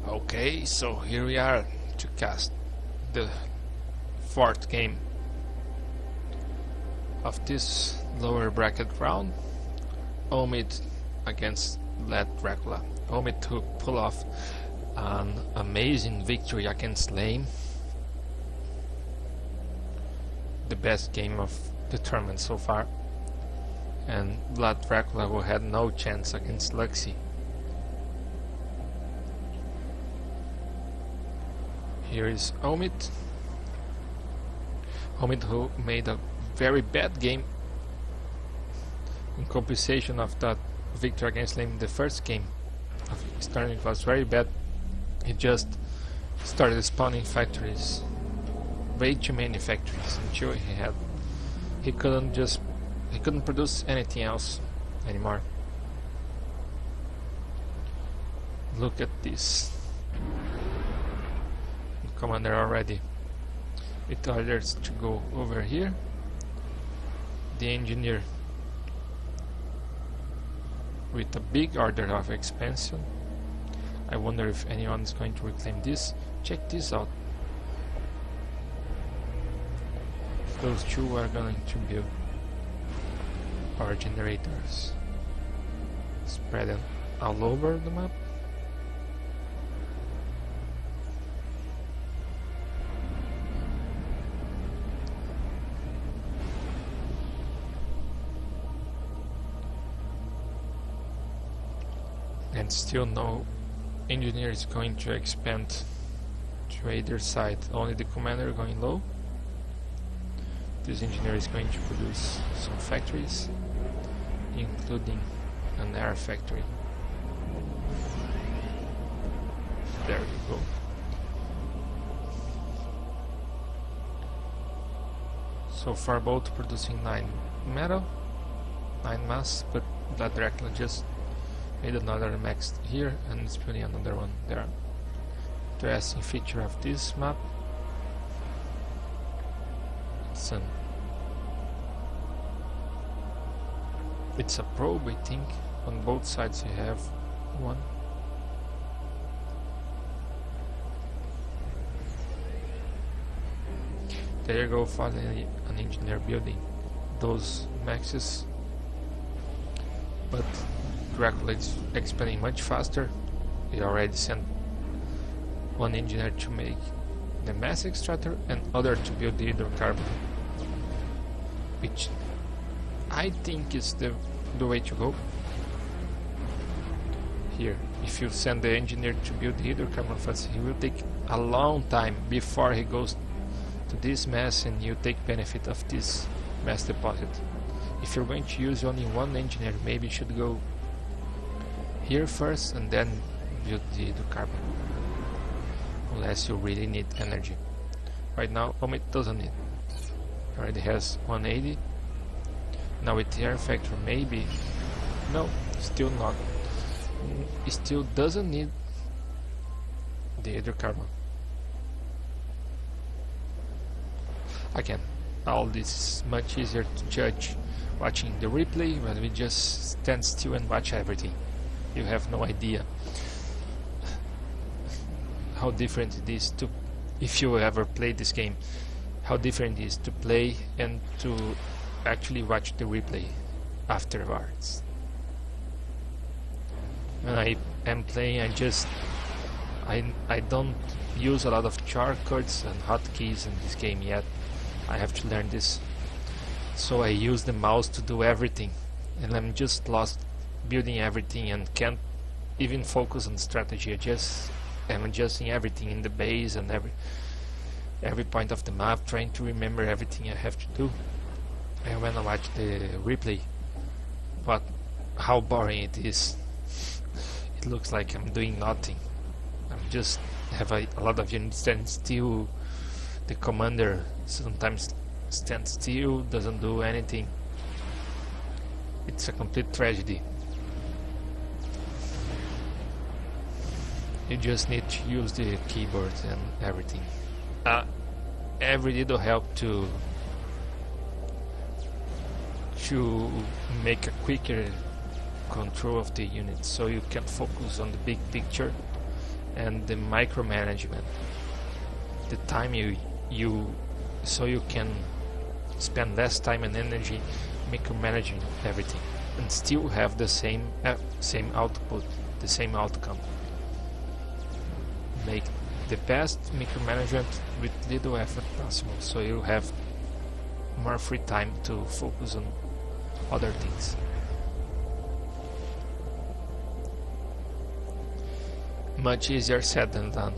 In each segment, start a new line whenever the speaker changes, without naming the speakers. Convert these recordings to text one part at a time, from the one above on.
Okay, so here we are to cast the fourth game of this lower bracket round. Omid against Led Dracula. Omid to pull off an amazing victory against Lame. The best game of the tournament so far. And Blood Dracula, who had no chance against Luxy. Here is Omid. Omid, who made a very bad game in compensation of that victory against Lame in the first game of his tournament. Was very bad. He just started spawning factories, way too many factories, until he couldn't produce anything else anymore. Look at this. The commander already with orders to go over here. The engineer with a big order of expansion. I wonder if anyone is going to reclaim this. Check this out. Those two are going to build power generators, spread them all over the map. And still no engineer is going to expand to either side, only the commander going low. This engineer is going to produce some factories, including an air factory. There you go. So far both producing 9 metal, 9 mass, but that Dracula just made another max here and is putting another one there. Interesting feature of this map. It's a probe, I think. On both sides you have one. There you go, finally an engineer building those maxes. But Dracula is expanding much faster. He already sent one engineer to make the mass extractor and other to build the hydrocarbon, which I think is the way to go. Here, if you send the engineer to build the hydrocarbon first, he will take a long time before he goes to this mass and you take benefit of this mass deposit. If you're going to use only one engineer, maybe you should go here first and then build the hydrocarbon, unless you really need energy. Right now Omid doesn't need. Already has 180. Now with the air factor, maybe. No, still not. It still doesn't need the hydrocarbon. Again, all this is much easier to judge watching the replay when we just stand still and watch everything. You have no idea how different it is to, if you ever played this game, how different it is to play and to actually watch the replay afterwards. When I am playing, I don't use a lot of shortcuts and hotkeys in this game yet. I have to learn this. So I use the mouse to do everything, and I'm just lost building everything and can't even focus on strategy. I'm adjusting everything in the base and every point of the map, trying to remember everything I have to do. And when I watch the replay, how boring it is. It looks like I'm doing nothing. I'm just have a lot of units stand still. The commander sometimes stands still, doesn't do anything. It's a complete tragedy. You just need to use the keyboard and everything. Every little help to make a quicker control of the unit, so you can focus on the big picture and the micromanagement. The time so you can spend less time and energy micromanaging everything and still have the same output, the same outcome. Make the best micromanagement with little effort possible, so you have more free time to focus on other things. Much easier said than done.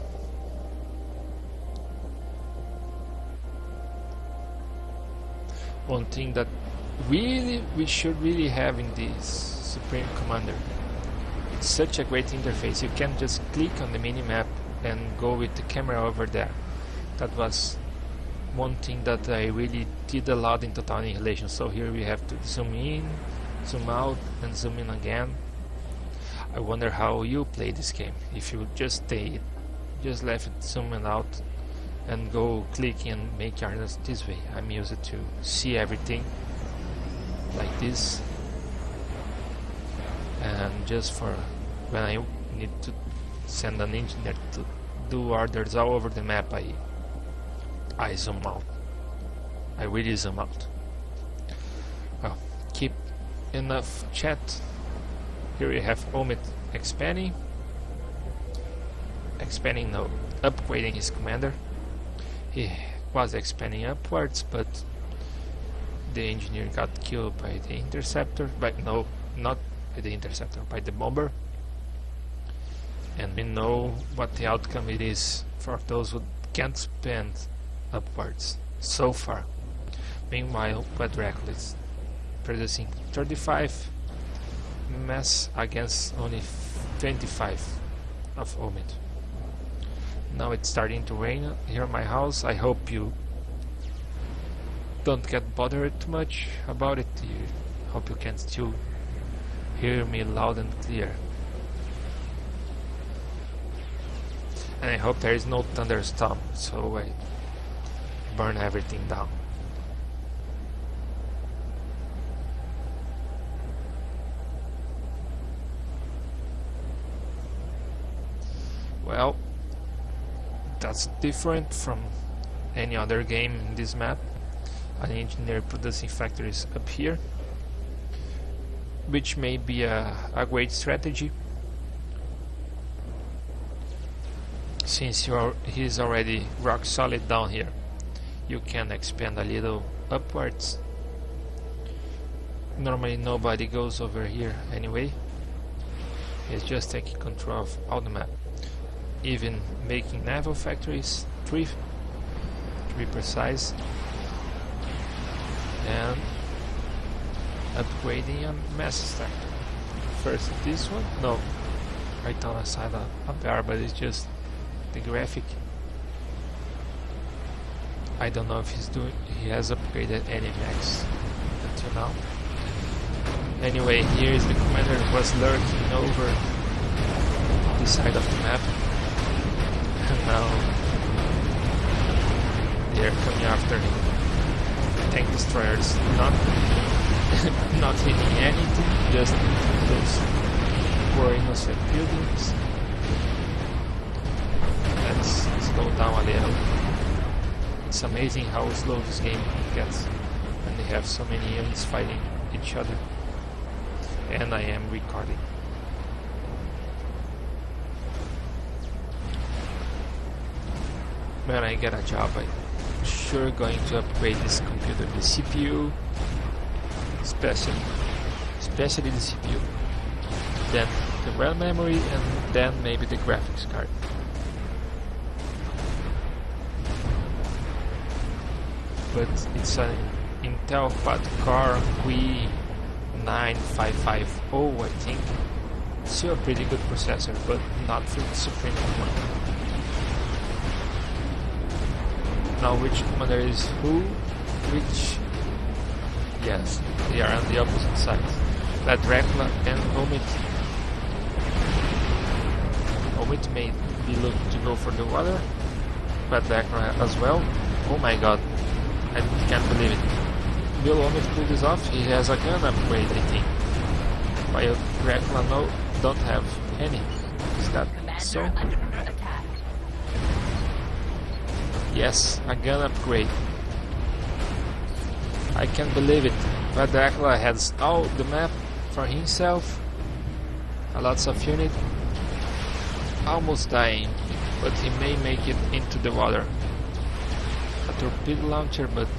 One thing that we should really have in this Supreme Commander, it's such a great interface. You can just click on the minimap and go with the camera over there. That was one thing that I really did a lot in Total Annihilation. So here we have to zoom in, zoom out, and zoom in again. I wonder how you play this game. If you just left it zooming out and go click and make yards this way. I'm used to see everything like this, and just for when I need to send an engineer to do orders all over the map, I zoom out. I really zoom out. Well, keep enough chat. Here we have Omid expanding, no, upgrading his commander. He was expanding upwards, but the engineer got killed by the interceptor, but no, not by the interceptor, by the bomber. And we know what the outcome it is for those who can't spend upwards so far. Meanwhile, Dracula is producing 35 mass against only 25 of Omid. Now it's starting to rain here in my house. I hope you don't get bothered too much about it. I hope you can still hear me loud and clear. And I hope there is no thunderstorm, so I burn everything down. Well, that's different from any other game in this map. An engineer producing factories up here, which may be a great strategy, since he's already rock solid down here. You can expand a little upwards. Normally nobody goes over here anyway. He's just taking control of all the map, even making naval factories, three to be precise, and upgrading a mass stack. First this one, no, right on the side a bear, but it's just the graphic. I don't know if he has upgraded any mechs until now. Anyway, here is the commander who was lurking over the side of the map, and now they are coming after him. Tank destroyers not hitting anything, just those poor innocent buildings. Let's slow down a little. It's amazing how slow this game gets when they have so many units fighting each other. And I am recording. When I get a job, I'm sure going to upgrade this computer, the CPU, especially the CPU, then the RAM memory, and then maybe the graphics card. But it's an Intel quad-core i9-5550, I think. Still a pretty good processor, but not for the Supreme Commander. Now which commander is who? Yes, they are on the opposite sides. That Dracula and Omid. Omid may be looking to go for the water, but Dracula as well. Oh my god, I can't believe it. Will Omid pull this off? He has a gun upgrade, I think. While Dracula don't have any. Is that so? Yes, a gun upgrade. I can't believe it. But Dracula has all the map for himself. A lots of unit. Almost dying, but he may make it into the water. A torpedo launcher, but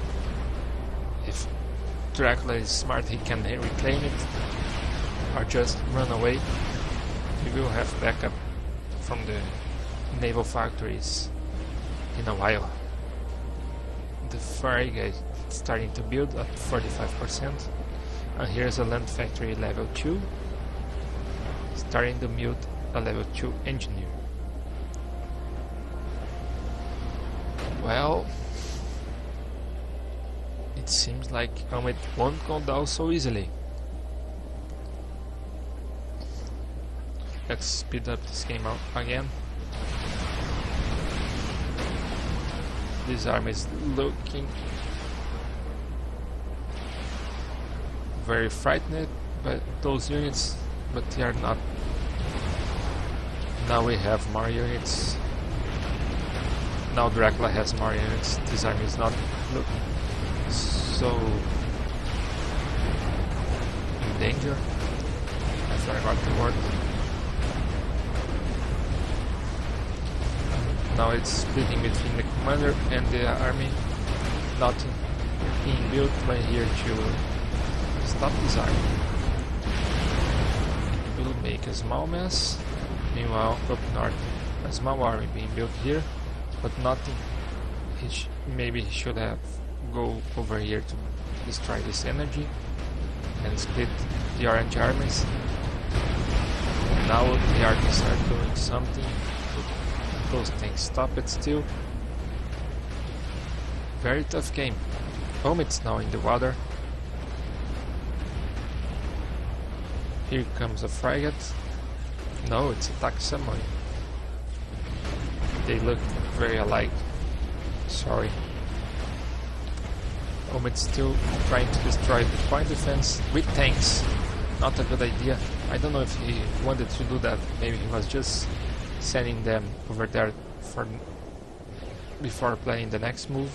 if Dracula is smart, he can reclaim it or just run away. He will have backup from the naval factories in a while. The frigate is starting to build at 45%, and here's a land factory level 2 starting to build a level 2 engineer. Well, it seems like it won't go down so easily. Let's speed up this game out again. This army is looking very frightened by those units, but they are not. Now we have more units. Now Dracula has more units. This army is not looking so in danger. I forgot the word. Now it's splitting between the commander and the army. Nothing being built right here to stop this army. It will make a small mess. Meanwhile, up north, a small army being built here, but nothing. Maybe he should have go over here to destroy this energy and split the orange armies. Now the armies are doing something. Those things stop it still. Very tough game. It's now in the water. Here comes a frigate. No, it's a attack submarine. They look very alike. Sorry. It's still trying to destroy the point defense with tanks. Not a good idea. I don't know if he wanted to do that. Maybe he was just sending them over there before playing the next move.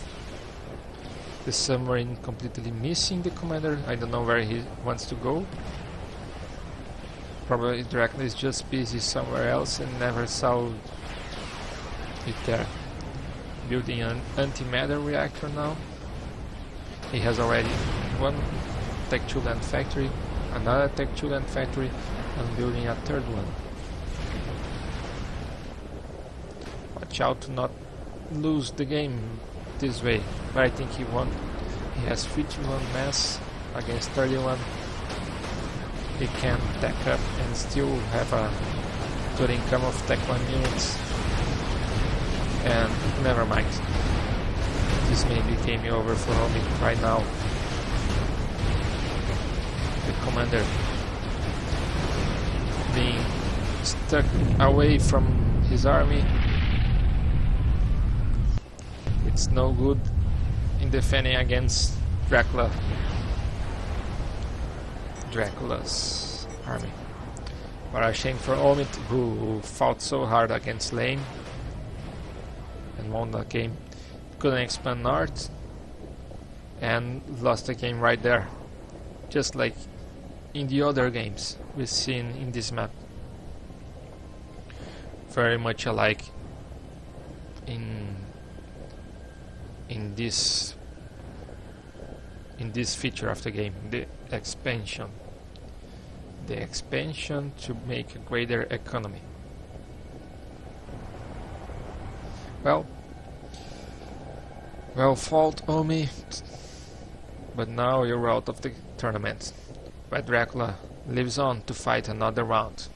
The submarine completely missing the commander. I don't know where he wants to go. Probably Dracula is just busy somewhere else and never saw it there. Building an antimatter reactor now. He has already one Tech 2 land factory, another Tech 2 land factory, and building a third one. Watch out to not lose the game this way, but I think he won. He has 51 mass against 31. He can tech up and still have a good income of Tech 1 units. And never mind. This may be game over for Omi right now. The commander being stuck away from his army. It's no good in defending against Dracula's army. But a shame for Omid, who fought so hard against Lane and won the game. Couldn't expand north and lost the game right there, just like in the other games we've seen in this map. Very much alike in this feature of the game, the expansion to make a greater economy. Well fought, Omi, but now you're out of the tournament. But Dracula lives on to fight another round.